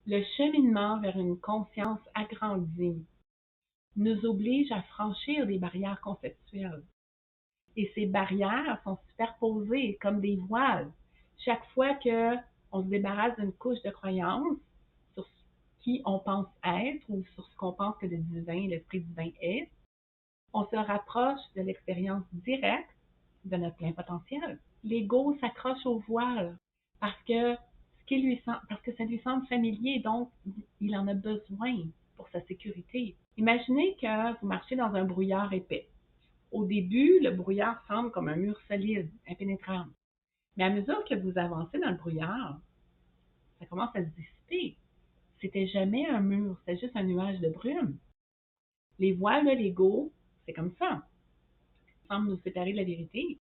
Le cheminement vers une conscience agrandie nous oblige à franchir des barrières conceptuelles. Et ces barrières sont superposées comme des voiles. Chaque fois qu'on se débarrasse d'une couche de croyance sur qui on pense être ou sur ce qu'on pense que le divin, l'esprit divin est, on se rapproche de l'expérience directe de notre plein potentiel. L'ego s'accroche au voile parce que parce que ça lui semble familier, donc il en a besoin pour sa sécurité. Imaginez que vous marchez dans un brouillard épais. Au début, le brouillard semble comme un mur solide, impénétrable. Mais à mesure que vous avancez dans le brouillard, ça commence à se dissiper. C'était jamais un mur, c'était juste un nuage de brume. Les voiles de l'ego, c'est comme ça. Ils semblent nous séparer de la vérité,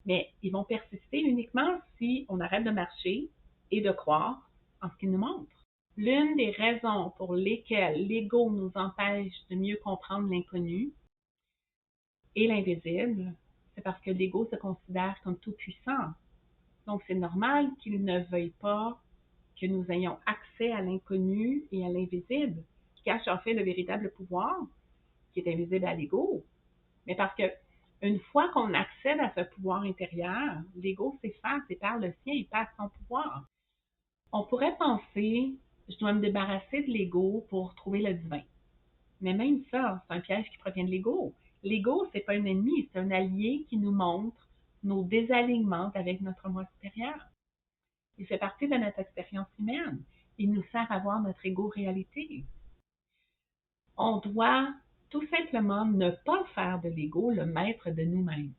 mais ils vont persister uniquement si on arrête de marcher et de croire en ce qu'ils nous montrent. L'une des raisons pour lesquelles l'ego nous empêche de mieux comprendre l'inconnu et l'invisible, c'est parce que l'ego se considère comme tout puissant. Donc, c'est normal qu'il ne veuille pas que nous ayons accès à l'inconnu et à l'invisible, qui cache en fait le véritable pouvoir, qui est invisible à l'ego. Mais parce que une fois qu'on accède à ce pouvoir intérieur, l'ego s'efface et perd le sien, il perd son pouvoir. On pourrait penser, je dois me débarrasser de l'ego pour trouver le divin. Mais même ça, c'est un piège qui provient de l'ego. L'ego, c'est pas un ennemi, c'est un allié qui nous montre nos désalignements avec notre moi supérieur. Il fait partie de notre expérience humaine. Il nous sert à voir notre ego-réalité. On doit tout simplement ne pas faire de l'ego le maître de nous-mêmes.